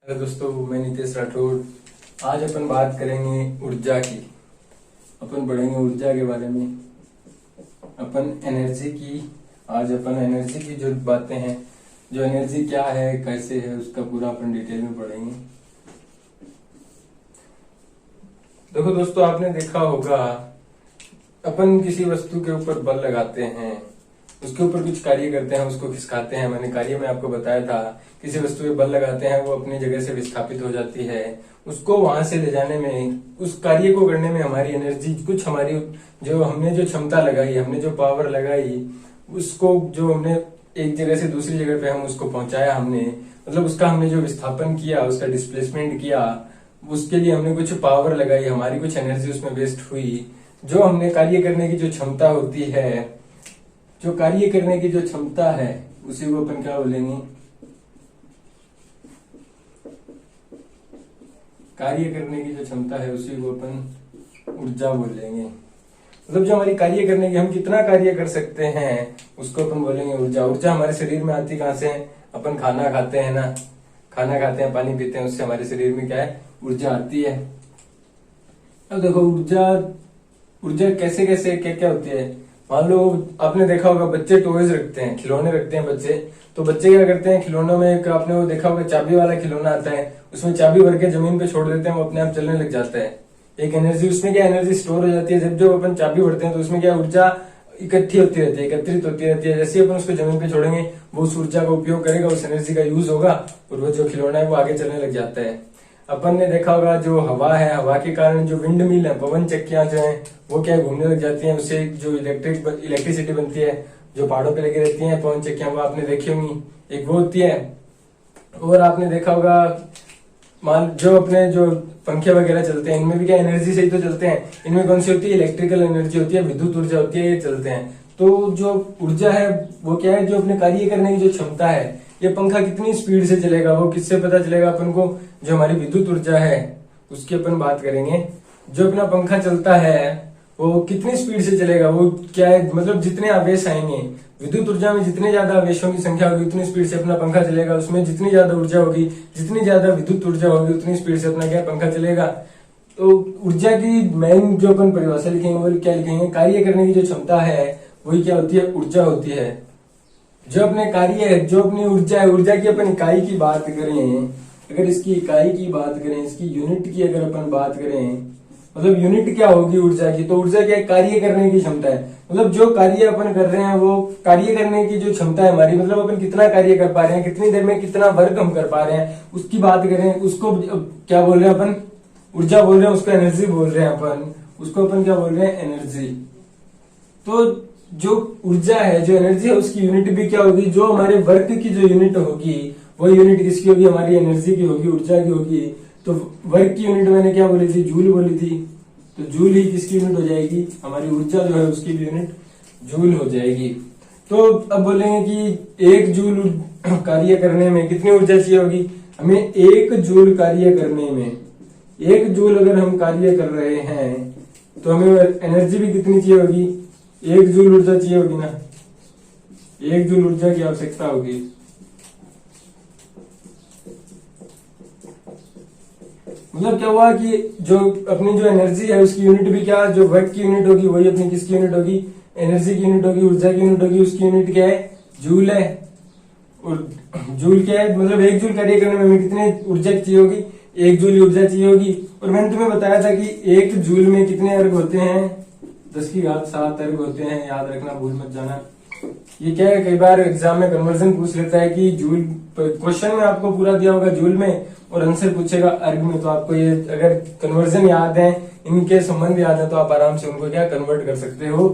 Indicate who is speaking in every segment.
Speaker 1: Hello दोस्तों, मैं नितेश राठौड़। आज अपन बात करेंगे ऊर्जा की। अपन पढ़ेंगे ऊर्जा के बारे में। अपन एनर्जी की आज अपन एनर्जी की जो बातें हैं, जो एनर्जी क्या है, कैसे है, उसका पूरा अपन डिटेल में पढ़ेंगे। देखो दोस्तों, आपने देखा होगा अपन किसी वस्तु के ऊपर बल लगाते हैं, उसके ऊपर कुछ कार्य करते हैं, उसको खिसकाते हैं। मैंने कार्य में आपको बताया था, किसी वस्तु पे बल लगाते हैं, वो अपनी जगह से विस्थापित हो जाती है। उसको वहां से ले जाने में, उस कार्य को करने में हमारी एनर्जी, कुछ हमारी जो हमने जो क्षमता लगाई, हमने जो पावर लगाई, उसको जो हमने एक जगह से दूसरी जगह पे हम उसको पहुंचाया, हमने मतलब उसका हमने जो विस्थापन किया, उसका डिस्प्लेसमेंट किया, उसके लिए हमने कुछ पावर लगाई, हमारी कुछ एनर्जी उसमें वेस्ट हुई। जो हमने कार्य करने की जो क्षमता होती है, जो कार्य करने की जो क्षमता है, उसी को अपन क्या बोलेंगे? कार्य करने की जो क्षमता है उसी को अपन ऊर्जा बोलेंगे। मतलब जो हमारी कार्य करने की, हम कितना कार्य कर सकते हैं, उसको अपन बोलेंगे ऊर्जा। ऊर्जा हमारे शरीर में आती कहाँ से है? अपन खाना खाते हैं ना, खाना खाते हैं, पानी पीते हैं, उससे हमारे शरीर में क्या है? ऊर्जा आती है। अब देखो ऊर्जा, ऊर्जा कैसे कैसे क्या क्या होती है। मान लो आपने देखा होगा, बच्चे टॉयज रखते हैं, खिलौने रखते हैं बच्चे। तो बच्चे क्या करते हैं, खिलौनों में एक आपने वो देखा होगा, चाबी वाला खिलौना आता है, उसमें चाबी भर के जमीन पे छोड़ देते हैं, वो अपने आप चलने लग जाता है। एक एनर्जी उसमें, क्या एनर्जी स्टोर हो जाती है। जब जो अपन चाबी भरते हैं तो उसमें क्या ऊर्जा इकट्ठी होती रहती है, एकत्रित होती रहती है। जैसे अपन उसको जमीन पे छोड़ेंगे, वो उस ऊर्जा का उपयोग करेगा, उस एनर्जी का यूज होगा, और वो जो खिलौना है वो आगे चलने लग जाता है। अपन ने देखा होगा, जो हवा है, हवा के कारण जो विंड मिल है, पवन चक्कियां जो है, वो क्या है, घूमने लग जाती हैं। उससे जो इलेक्ट्रिसिटी बनती है, जो पहाड़ों पे लगी रहती है पवन चक्कियां, वो आपने देखी होंगी, एक वो होती है। और आपने देखा होगा, मान जो अपने जो पंखे वगैरह चलते हैं, इनमें भी क्या एनर्जी से ही तो चलते हैं। इनमें कौन सी होती है? इलेक्ट्रिकल एनर्जी होती है, विद्युत ऊर्जा होती है, ये चलते हैं। तो जो ऊर्जा है वो क्या है? जो अपने कार्य करने की जो क्षमता है। ये पंखा कितनी स्पीड से चलेगा, वो किससे पता चलेगा अपन को? जो हमारी विद्युत ऊर्जा है उसकी अपन बात करेंगे। जो अपना पंखा चलता है वो कितनी स्पीड से चलेगा, वो क्या है, मतलब जितने आवेश आएंगे, विद्युत ऊर्जा में जितने ज्यादा आवेशों की संख्या होगी, उतनी स्पीड से अपना पंखा चलेगा। उसमें जितनी ज्यादा ऊर्जा होगी, जितनी ज्यादा विद्युत ऊर्जा होगी, उतनी स्पीड से अपना क्या पंखा चलेगा। तो ऊर्जा की मेन जो अपन परिभाषा लिखेंगे वो क्या लिखेंगे? कार्य करने की जो क्षमता है वही क्या होती है? ऊर्जा होती है। जो अपने कार्य है, जो अपनी ऊर्जा है, ऊर्जा की अपन इकाई की बात करें, अगर इसकी इकाई की बात करें, इसकी यूनिट की अगर अपन बात करें, मतलब यूनिट क्या होगी ऊर्जा की? तो ऊर्जा क्या है? कार्य करने की क्षमता है। मतलब जो कार्य अपन कर रहे हैं, वो कार्य करने की जो क्षमता है हमारी, मतलब अपन कितना कार्य कर पा रहे हैं, कितनी देर में कितना वर्क हम कर पा रहे हैं, उसकी बात करें। उसको क्या बोल रहे हैं अपन? ऊर्जा बोल रहे हैं, उसको एनर्जी बोल रहे हैं अपन। उसको अपन क्या बोल रहे हैं? एनर्जी। तो जो ऊर्जा है, जो एनर्जी है, उसकी यूनिट भी क्या होगी? जो हमारे वर्क की जो यूनिट होगी, वो यूनिट किसकी होगी? हमारी एनर्जी की होगी, ऊर्जा की होगी। तो वर्क की यूनिट मैंने क्या बोली थी? जूल बोली थी। तो जूल ही किसकी यूनिट हो जाएगी? हमारी ऊर्जा जो है उसकी भी यूनिट जूल हो जाएगी। तो अब बोलेंगे कि एक जूल कार्य करने में कितनी ऊर्जा चाहिए होगी? हमें एक जूल कार्य करने में, एक जूल अगर हम कार्य कर रहे हैं तो हमें एनर्जी भी कितनी चाहिए होगी? एक जूल ऊर्जा चाहिए होगी ना, एक जूल ऊर्जा की आवश्यकता होगी। मतलब क्या हुआ कि जो अपनी जो एनर्जी है उसकी यूनिट भी क्या, जो वर्क की यूनिट होगी वही अपनी किसकी यूनिट होगी? एनर्जी की यूनिट होगी, ऊर्जा की यूनिट होगी। उसकी यूनिट क्या है? जूल है। और जूल क्या है? मतलब एक जूल कार्य करने में हमें कितनी ऊर्जा चाहिए होगी? एक जूल ऊर्जा चाहिए होगी। और मैंने तुम्हें बताया था कि एक जूल में कितने अर्ग होते हैं? 10⁻7 अर्ग होते हैं, याद रखना, भूल मत जाना। ये क्या है, कई बार एग्जाम में कन्वर्जन पूछ लेता है कि जूल, क्वेश्चन में आपको पूरा दिया होगा जूल में और आंसर पूछेगा अर्ग में। तो आपको ये अगर कन्वर्जन याद है, इनके संबंध याद है, तो आप आराम से उनको क्या कन्वर्ट कर सकते हो।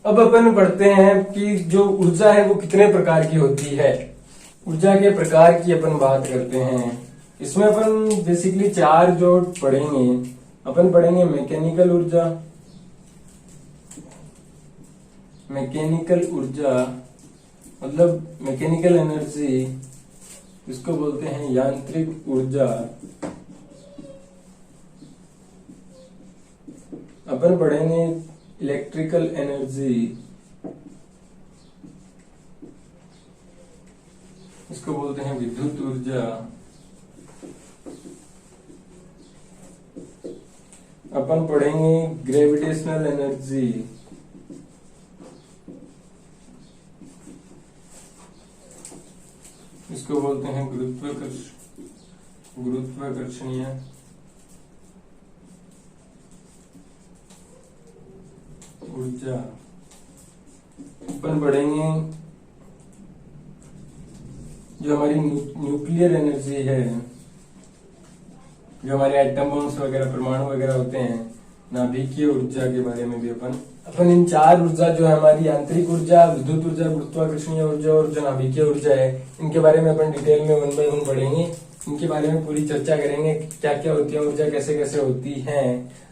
Speaker 1: अब अपन पढ़ते हैं कि जो ऊर्जा है वो कितने प्रकार की होती है। ऊर्जा के प्रकार की अपन बात करते हैं। इसमें अपन बेसिकली 4 जो पढ़ेंगे, अपन पढ़ेंगे मैकेनिकल ऊर्जा। मैकेनिकल ऊर्जा मतलब मैकेनिकल एनर्जी, इसको बोलते हैं यांत्रिक ऊर्जा। अपन पढ़ेंगे इलेक्ट्रिकल एनर्जी, इसको बोलते हैं विद्युत ऊर्जा। अपन पढ़ेंगे ग्रेविटेशनल एनर्जी। इसको बोलते हैं गुरुत्वाकर्षणीय ऊर्जा। अपन पढ़ेंगे जो हमारी न्यूक्लियर एनर्जी है, जो हमारे एटम बॉम्ब्स वगैरह परमाणु वगैरह होते हैं, नाभिकीय ऊर्जा के बारे में भी अपन इन चार ऊर्जा जो है हमारी यांत्रिक ऊर्जा, विद्युत ऊर्जा, गुरुत्वाकर्षणीय ऊर्जा और जो नाभिकीय ऊर्जा है, इनके बारे में अपन डिटेल में 1 by 1 पढ़ेंगे। इनके बारे में पूरी चर्चा करेंगे, क्या क्या होती है ऊर्जा, कैसे कैसे होती है।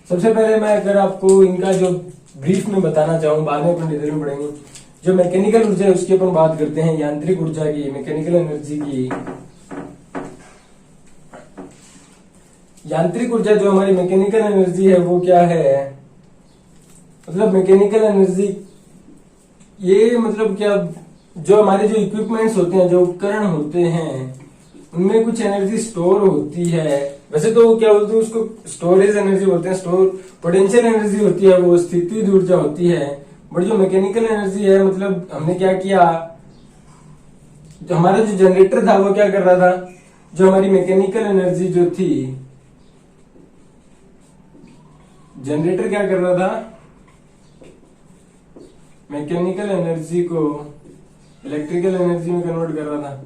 Speaker 1: सबसे पहले मैं अगर आपको इनका जो ब्रीफ में बताना चाहूँ, बाद में अपन डिटेल में पढ़ेंगे। जो मैकेनिकल ऊर्जा है उसकी अपन बात करते हैं, यांत्रिक ऊर्जा की, मैकेनिकल एनर्जी की। यांत्रिक ऊर्जा जो हमारी मैकेनिकल एनर्जी है वो क्या है, मतलब मैकेनिकल एनर्जी ये मतलब क्या, जो हमारे जो इक्विपमेंट्स होते हैं, जो उपकरण होते हैं, उनमें कुछ एनर्जी स्टोर होती है। वैसे तो क्या बोलते हैं उसको, स्टोरेज एनर्जी बोलते हैं, स्टोर पोटेंशियल एनर्जी होती है, वो स्थितिज ऊर्जा होती है। बट जो मैकेनिकल एनर्जी है, मतलब हमने क्या किया, जो हमारा जो जनरेटर था वो क्या कर रहा था, जो हमारी मैकेनिकल एनर्जी जो थी, जनरेटर क्या कर रहा था, मैकेनिकल एनर्जी को इलेक्ट्रिकल एनर्जी में कन्वर्ट कर रहा था।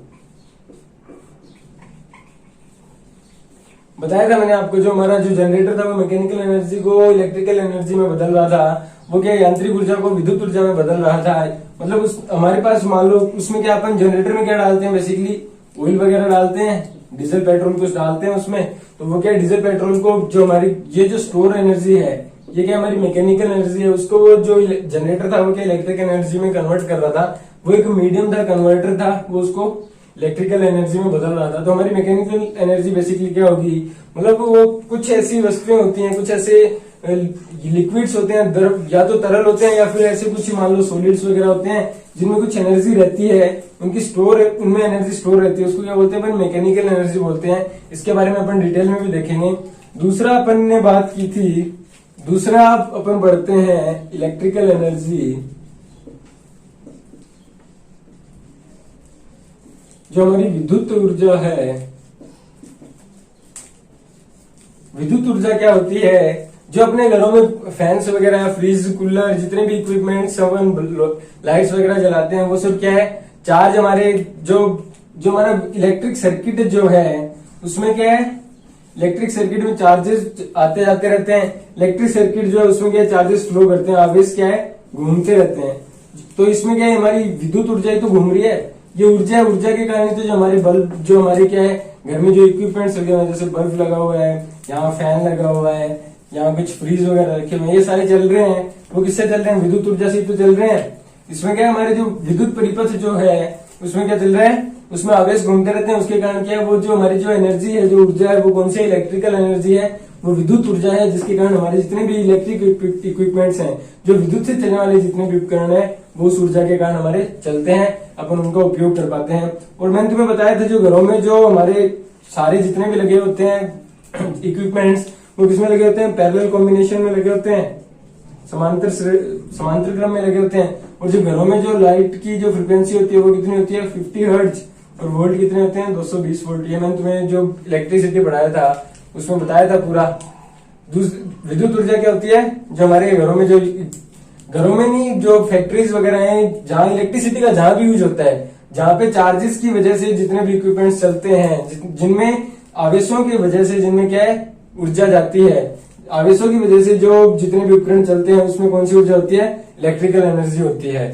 Speaker 1: बताया था मैंने आपको, जो हमारा जो जनरेटर था वो मैकेनिकल एनर्जी को इलेक्ट्रिकल एनर्जी में बदल रहा था। वो क्या, यांत्रिक ऊर्जा को विद्युत ऊर्जा में बदल रहा था। मतलब हमारे पास मान लो उसमें क्या, अपन जनरेटर में क्या डालते हैं, बेसिकली ऑयल वगैरह डालते हैं, डीजल पेट्रोल कुछ डालते हैं उसमें। तो वो क्या, डीजल पेट्रोल को जो हमारी ये जो स्टोर एनर्जी है, ये क्या हमारी मैकेनिकल एनर्जी है, उसको वो जो जनरेटर था वो क्या इलेक्ट्रिकल एनर्जी में कन्वर्ट कर रहा था। वो एक मीडियम था, कन्वर्टर था, वो उसको इलेक्ट्रिकल एनर्जी में बदल रहा था। तो हमारी मैकेनिकल एनर्जी बेसिकली क्या होगी, मतलब वो कुछ ऐसी वस्तुएं होती हैं, कुछ ऐसे लिक्विड्स होते हैं, द्रव या तो तरल होते हैं, या फिर ऐसे कुछ मान लो सॉलिड्स वगैरह होते हैं, जिनमें कुछ एनर्जी रहती है, उनकी स्टोर, उनमें एनर्जी स्टोर रहती है, उसको क्या बोलते हैं अपन, मैकेनिकल एनर्जी बोलते हैं। इसके बारे में अपन डिटेल में भी देखेंगे। दूसरा अपन ने बात की थी, दूसरा अपन बढ़ते हैं इलेक्ट्रिकल एनर्जी। जो हमारी विद्युत ऊर्जा है, विद्युत ऊर्जा क्या होती है, जो अपने घरों में फैंस वगैरह, फ्रिज, कूलर, जितने भी इक्विपमेंट्स, लाइट्स वगैरह जलाते हैं, वो सब क्या है, चार्ज हमारे जो हमारा इलेक्ट्रिक सर्किट जो है उसमें क्या है, इलेक्ट्रिक सर्किट में चार्जेस आते जाते रहते हैं। इलेक्ट्रिक सर्किट जो है उसमें क्या, चार्जेस फ्लो करते हैं, आवेश क्या है, घूमते रहते हैं। तो इसमें क्या है, हमारी विद्युत ऊर्जा ही तो घूम रही है। ये ऊर्जा, ऊर्जा के कारण तो जो हमारे बल्ब, जो हमारे क्या है घर में जो इक्विपमेंट्स लगे हुए हैं, जैसे बल्ब लगा हुआ है, यहाँ फैन लगा हुआ है, यहाँ कुछ फ्रीज वगैरह रखे हुए हैं, ये सारे चल रहे हैं, वो किससे चल रहे हैं, विद्युत ऊर्जा से तो चल रहे हैं। इसमें क्या है, हमारे जो विद्युत परिपथ जो है उसमें क्या चल रहा है, उसमें आवेश घूमते रहते हैं। उसके कारण क्या है, वो जो हमारी जो एनर्जी है, जो ऊर्जा है, वो कौन सी इलेक्ट्रिकल एनर्जी है, वो विद्युत ऊर्जा है, जिसके कारण हमारे जितने भी इलेक्ट्रिक इक्विपमेंट्स हैं, जो विद्युत से चलने वाले जितने भी उपकरण है, वो उस ऊर्जा के कारण हमारे चलते हैं, अपन उनका उपयोग कर पाते हैं। और मैंने तुम्हें बताया था, जो घरों में जो हमारे सारे जितने भी लगे होते हैं इक्विपमेंट्स, वो किसमें लगे होते हैं, पैरेलल कॉम्बिनेशन में लगे होते हैं, समांतर क्रम में लगे होते हैं। और जो घरों में जो लाइट की जो फ्रिक्वेंसी होती है वो कितनी होती है, 50 हर्ट्ज, और वोल्ट कितने होते हैं, 220 वोल्ट। ये मैंने तुम्हें जो इलेक्ट्रिसिटी पढ़ाया था उसमें बताया था पूरा। विद्युत ऊर्जा क्या होती है, जो हमारे घरों में, जो घरों में नहीं, जो फैक्ट्रीज वगैरह हैं, जहां इलेक्ट्रिसिटी का जहां भी यूज होता है, जहां पे चार्जेस की वजह से जितने भी इक्विपमेंट्स चलते हैं, जिनमें आवेशों की वजह से, जिनमें क्या है, ऊर्जा जाती है, आवेशों की वजह से जो जितने भी उपकरण चलते हैं, उसमें कौन सी ऊर्जा होती है, इलेक्ट्रिकल एनर्जी होती है।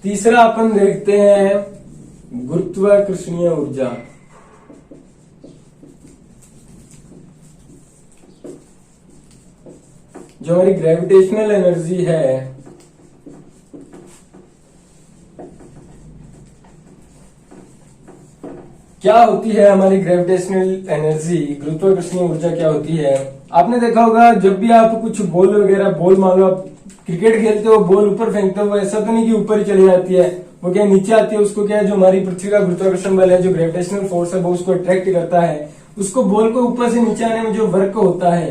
Speaker 1: तीसरा अपन देखते हैं गुरुत्वाकर्षणीय ऊर्जा। जो हमारी ग्रेविटेशनल एनर्जी है, क्या होती है हमारी ग्रेविटेशनल एनर्जी, गुरुत्वाकर्षणीय ऊर्जा क्या होती है। आपने देखा होगा, जब भी आप कुछ बॉल वगैरह, बॉल मान लो आप क्रिकेट खेलते हो, बॉल ऊपर फेंकते हो, ऐसा तो नहीं कि ऊपर ही चली जाती है, वो क्या नीचे आती है। उसको क्या है, जो हमारी पृथ्वी का गुरुत्वाकर्षण बल है, जो ग्रेविटेशनल फोर्स है, वो उसको अट्रैक्ट करता है। उसको बॉल को ऊपर से नीचे आने में जो वर्क होता है,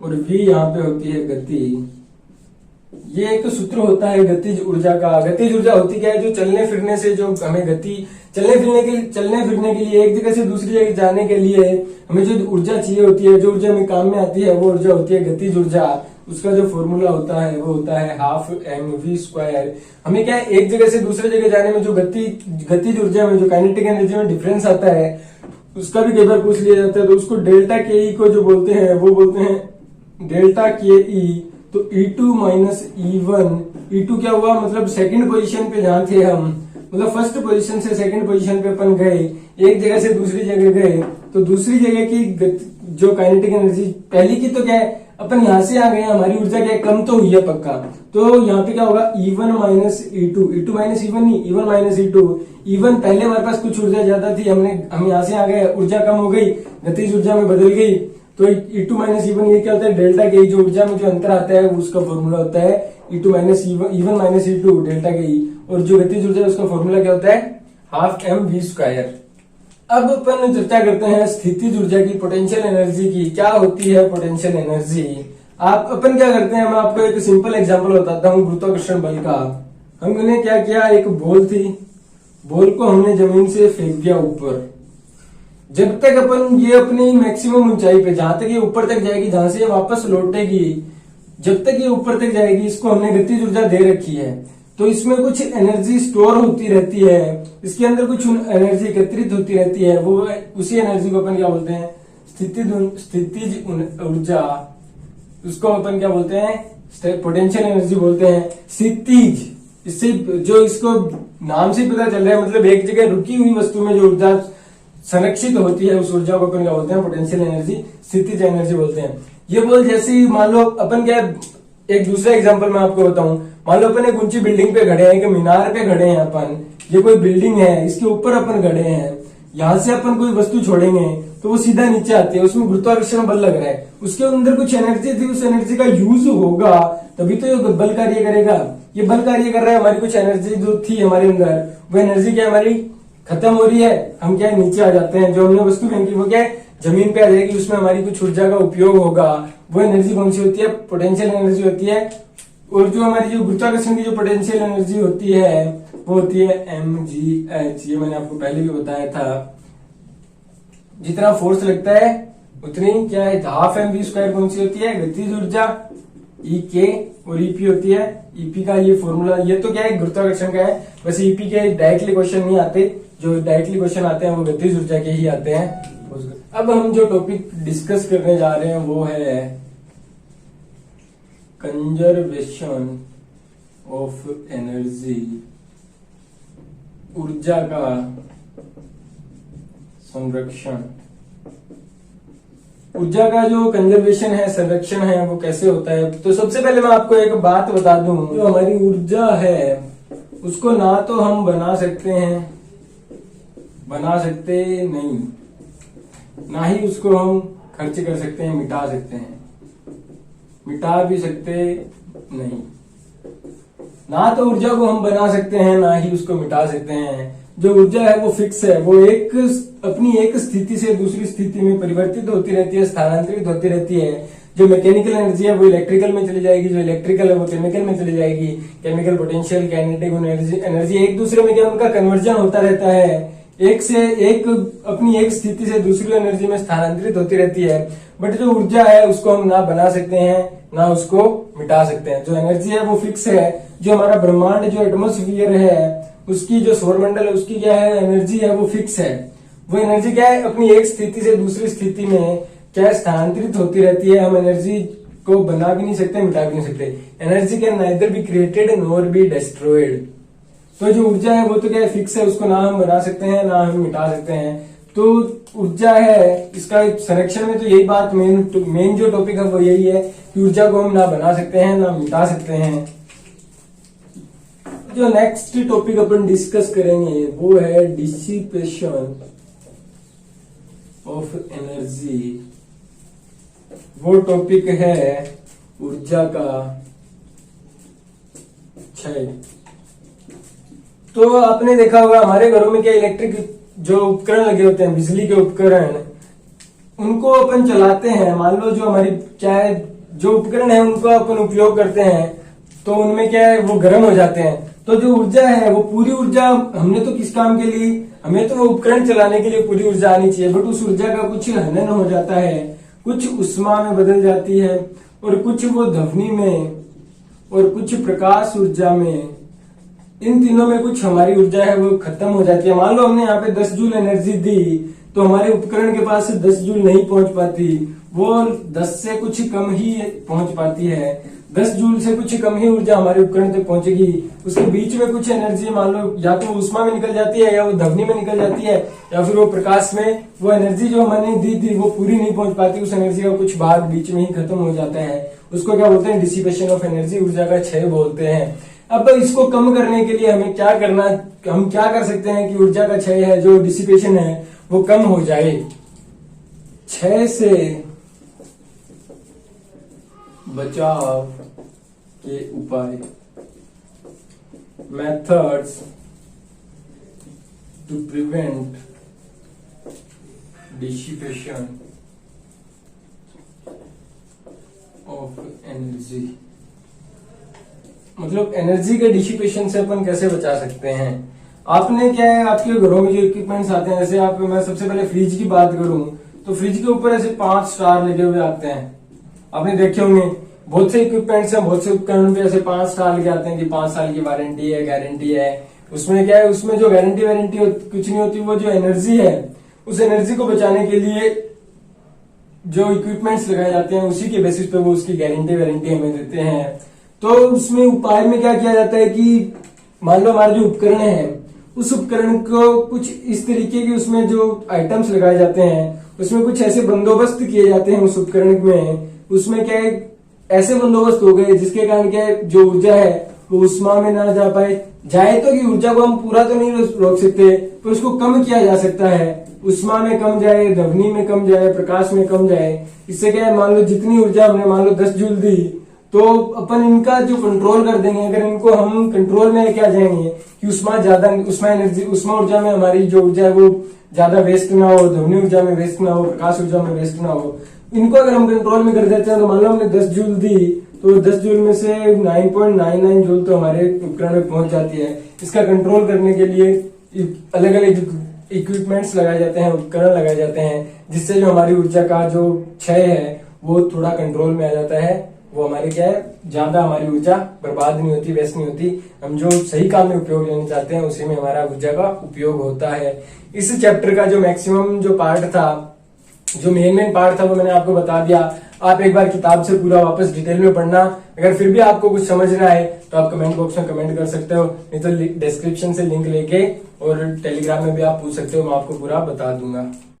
Speaker 1: और v यहाँ पे होती है गति। ये एक सूत्र होता है गतिज ऊर्जा का। गतिज ऊर्जा होती क्या है, जो चलने फिरने से जो हमें गति, चलने फिरने के लिए एक जगह से दूसरी जगह जाने के लिए हमें जो ऊर्जा चाहिए होती है, जो ऊर्जा हमें काम में आती है, वो ऊर्जा होती है गतिज ऊर्जा। उसका जो फॉर्मूला होता है वो होता है हाफ mv²। हमें क्या है, एक जगह से दूसरे जगह जाने में जो गतिज ऊर्जा में जो काइनेटिक एनर्जी में डिफरेंस आता है, उसका भी कई बार पूछ लिया जाता है। तो उसको डेल्टा के ई को जो बोलते हैं वो बोलते हैं डेल्टा के ई। तो E2 माइनस E1, E2 क्या हुआ, मतलब सेकंड पोजीशन पे जहां थे हम, मतलब फर्स्ट पोजीशन से सेकंड पोजीशन पे अपन गए, एक जगह से दूसरी जगह गए, तो दूसरी जगह की जो काइनेटिक एनर्जी, पहली की तो क्या है, अपन यहां से आ गए, हमारी ऊर्जा क्या है, कम तो हुई है पक्का। तो यहाँ पे क्या होगा, E1 minus E2, E2 minus E1 नहीं, E1 माइनस E2। E1 पहले हमारे पास कुछ ऊर्जा ज्यादा थी, हम यहाँ से आ गए, ऊर्जा कम हो गई, गतिज ऊर्जा में बदल गई। तो E2 माइनस E1 ये क्या होता है, डेल्टा के जो ऊर्जा में जो अंतर आता है उसका फॉर्मूला होता है E2 minus E1 minus E2 delta के ई। और जो गतिज ऊर्जा है उसका फॉर्मूला क्या होता है, हाफ mv²। अब अपन चर्चा करते हैं स्थितिज ऊर्जा की, पोटेंशियल एनर्जी की। क्या होती है पोटेंशियल एनर्जी? अपन क्या करते हैं, मैं आपको एक सिंपल एग्जांपल बताता हूँ गुरुत्वाकर्षण बल का। हमने क्या किया, एक बॉल थी, बॉल को हमने जमीन से फेंक दिया ऊपर। जब तक अपन ये अपनी मैक्सिमम ऊंचाई पे, जहां तक ये ऊपर तक जाएगी, जहां से ये वापस लौटेगी, जब तक ये ऊपर तक जाएगी, इसको हमने गतिज ऊर्जा दे रखी है। तो इसमें कुछ एनर्जी स्टोर होती रहती है, इसके अंदर कुछ एनर्जी एकत्रित होती रहती है। वो उसी एनर्जी को अपन क्या बोलते हैं, स्थितिज ऊर्जा। उसको अपन क्या बोलते हैं, पोटेंशियल एनर्जी बोलते हैं, स्थितिज। इससे जो इसको नाम से पता चल रहा है, मतलब एक जगह रुकी हुई वस्तु में जो ऊर्जा संरक्षित होती है, उस ऊर्जा को अपन क्या बोलते हैं, पोटेंशियल एनर्जी, स्थितिज एनर्जी बोलते हैं। ये बोल जैसे ही मान लो अपन क्या, एक दूसरा एग्जांपल मैं आपको बताऊं, मान लो अपन एक ऊंची बिल्डिंग पे खड़े हैं, एक मीनार पे खड़े हैं अपन, ये कोई बिल्डिंग है, इसके ऊपर अपन खड़े हैं, यहां से अपन कोई वस्तु छोड़ेंगे तो वो सीधा नीचे आती है, उसमें गुरुत्वाकर्षण बल लग रहा है, उसके अंदर कुछ एनर्जी थी, उस एनर्जी का यूज होगा तभी तो ये बल कार्य करेगा। ये बल कार्य कर रहा है, हमारी कुछ एनर्जी जो थी हमारे अंदर, वो एनर्जी क्या हमारी खत्म हो रही है, हम क्या नीचे आ जाते हैं। जो हमने वस्तु फेंकी वो क्या है, जमीन पे आ जाएगी, उसमें हमारी कुछ ऊर्जा का उपयोग होगा। वो एनर्जी कौन सी होती है, पोटेंशियल एनर्जी होती है। और जो हमारी जो गुरुत्वाकर्षण की जो पोटेंशियल एनर्जी होती है वो होती है mgh। ये मैंने आपको पहले भी बताया था, जितना फोर्स लगता है उतनी क्या है, हाफ mv² कौन सी होती है, गतिज ऊर्जा Ek, और Ep होती है, Ep का ये फॉर्मूला, ये तो क्या है गुरुत्वाकर्षण का है। वैसे Ep के डायरेक्टली क्वेश्चन नहीं आते, जो डायरेक्टली क्वेश्चन आते हैं वो गतिज ऊर्जा के ही आते हैं। अब हम जो टॉपिक डिस्कस करने जा रहे हैं वो है कंजर्वेशन ऑफ एनर्जी, ऊर्जा का संरक्षण। ऊर्जा का जो कंजर्वेशन है, संरक्षण है, वो कैसे होता है। तो सबसे पहले मैं आपको एक बात बता दूं, जो हमारी ऊर्जा है उसको ना तो हम बना सकते हैं, बना सकते नहीं, ना ही उसको हम खर्च कर सकते हैं, मिटा सकते हैं, मिटा भी सकते नहीं। ना तो ऊर्जा को हम बना सकते हैं, ना ही उसको मिटा सकते हैं। जो ऊर्जा है वो फिक्स है, वो अपनी एक स्थिति से दूसरी स्थिति में परिवर्तित होती रहती है, स्थानांतरित होती रहती है। जो मैकेनिकल एनर्जी है वो इलेक्ट्रिकल में चली जाएगी, जो इलेक्ट्रिकल है वो केमिकल में चली जाएगी। केमिकल, पोटेंशियल, काइनेटिक एनर्जी एक दूसरे में क्या उनका कन्वर्जन होता रहता है, एक से एक अपनी एक स्थिति से दूसरी एनर्जी में स्थानांतरित होती रहती है। बट जो ऊर्जा है उसको हम ना बना सकते हैं, ना उसको मिटा सकते हैं। जो एनर्जी है वो फिक्स है। जो हमारा ब्रह्मांड, जो एटमोस्फियर है, उसकी जो सौरमंडल है, उसकी क्या है, एनर्जी है वो फिक्स है। वो एनर्जी क्या है, अपनी एक स्थिति से दूसरी स्थिति में क्या स्थानांतरित होती रहती है। हम एनर्जी को बना भी नहीं सकते, मिटा भी नहीं सकते। Energy can neither be created nor be destroyed. तो जो ऊर्जा है वो तो क्या है, फिक्स है, उसको ना हम बना सकते हैं, ना हम मिटा सकते हैं। तो ऊर्जा है, इसका संरक्षण में तो यही बात मेन जो टॉपिक है वो यही है कि ऊर्जा को हम ना बना सकते हैं, ना मिटा सकते हैं। जो नेक्स्ट टॉपिक अपन डिस्कस करेंगे वो है डिसिपेशन ऑफ एनर्जी। वो टॉपिक है ऊर्जा का क्षय। तो आपने देखा होगा हमारे घरों में क्या इलेक्ट्रिक जो उपकरण लगे होते हैं, बिजली के उपकरण, उनको अपन चलाते हैं, मान लो जो हमारी क्या है, जो उपकरण है उनको अपन उपयोग करते हैं, तो उनमें क्या है, वो गर्म हो जाते हैं। तो जो ऊर्जा है वो पूरी ऊर्जा हमने तो किस काम के लिए, हमें तो वो उपकरण चलाने के लिए पूरी ऊर्जा आनी चाहिए, बट उस ऊर्जा का कुछ हनन हो जाता है, कुछ उष्मा में बदल जाती है, और कुछ वो ध्वनि में, और कुछ प्रकाश ऊर्जा में। इन तीनों में कुछ हमारी ऊर्जा है वो खत्म हो जाती है। मान लो हमने यहाँ पे 10 जूल एनर्जी दी, तो हमारे उपकरण के पास 10 जूल नहीं पहुंच पाती, वो 10 से कुछ कम ही पहुंच पाती है। 10 जूल से कुछ कम ही ऊर्जा हमारे उपकरण तक पहुंचेगी। उसके बीच में कुछ एनर्जी मान लो या तो उष्मा में निकल जाती है, या वो ध्वनि में निकल जाती है, या फिर वो प्रकाश में। वो एनर्जी जो हमने दी थी वो पूरी नहीं पहुंच पाती, उस एनर्जी का कुछ भाग बीच में ही खत्म हो जाता है। उसको क्या बोलते हैं, डिसिपेशन ऑफ एनर्जी, ऊर्जा का क्षय बोलते हैं। अब इसको कम करने के लिए हमें क्या करना, हम क्या कर सकते हैं कि ऊर्जा का क्षय है, जो डिसिपेशन है वो कम हो जाए। क्षय से बचाव के उपाय, methods to prevent dissipation of energy. मतलब एनर्जी के डिसिपेशन से अपन कैसे बचा सकते हैं। आपने क्या है, आपके घरों में जो इक्विपमेंट्स आते हैं, जैसे आप, मैं सबसे पहले फ्रिज की बात करूं तो फ्रिज के ऊपर ऐसे 5 स्टार लगे हुए आते हैं। आपने देखे होंगे बहुत से इक्विपमेंट्स हैं, बहुत से उपकरण पे ऐसे 5 स्टार लगे आते हैं कि 5 साल की वारंटी है, गारंटी है। उसमें क्या है, उसमें जो गारंटी वारंटी कुछ नहीं होती, वो जो एनर्जी है उस एनर्जी को बचाने के लिए जो इक्विपमेंट्स लगाए जाते हैं उसी के बेसिस पे वो उसकी गारंटी वारंटी हमें देते हैं। तो उसमें उपाय में क्या किया जाता है कि मान लो हमारे जो उपकरण है, उस उपकरण को कुछ इस तरीके की उसमें जो आइटम्स लगाए जाते हैं, उसमें कुछ ऐसे बंदोबस्त किए जाते हैं उस उपकरण में। उसमें क्या है, ऐसे बंदोबस्त हो गए जिसके कारण क्या है, जो ऊर्जा है वो उष्मा में ना जा पाए। जाए तो कि ऊर्जा को हम पूरा तो नहीं रोक सकते, पर उसको कम किया जा सकता है। उष्मा में कम जाए, ध्वनि में कम जाए, प्रकाश में कम जाए। इससे क्या है, मान लो जितनी ऊर्जा हमने मान लो 10 जूल दी, तो अपन इनका जो कंट्रोल कर देंगे। अगर इनको हम कंट्रोल में क्या जाएंगे कि उष्मा एनर्जी, उष्मा ऊर्जा में हमारी जो ऊर्जा है वो ज्यादा वेस्ट ना हो, ध्वनि ऊर्जा में वेस्ट ना हो, प्रकाश ऊर्जा में वेस्ट ना हो। इनको अगर हम कंट्रोल में कर देते हैं, तो मान लो हमने 10 जूल दी, तो 10 जूल में से 9.99 जूल तो हमारे उपकरण में पहुंच जाती है। इसका कंट्रोल करने के लिए अलग अलग इक्विपमेंट्स लगाए जाते हैं, उपकरण लगाए जाते हैं, जिससे जो हमारी ऊर्जा का जो क्षय है वो थोड़ा कंट्रोल में आ जाता है। वो हमारे क्या है, ज्यादा हमारी ऊर्जा बर्बाद नहीं होती, वेस्ट नहीं होती। हम जो सही काम में उपयोग लेना चाहते हैं उसी में हमारा ऊर्जा का उपयोग होता है। इस चैप्टर का जो मैक्सिमम जो पार्ट था, जो मेन पार्ट था, वो मैंने आपको बता दिया। आप एक बार किताब से पूरा वापस डिटेल में पढ़ना। अगर फिर भी आपको कुछ समझना है तो आप कमेंट बॉक्स में कमेंट कर सकते हो, नहीं तो डिस्क्रिप्शन से लिंक लेके और टेलीग्राम में भी आप पूछ सकते हो, मैं आपको पूरा बता दूंगा।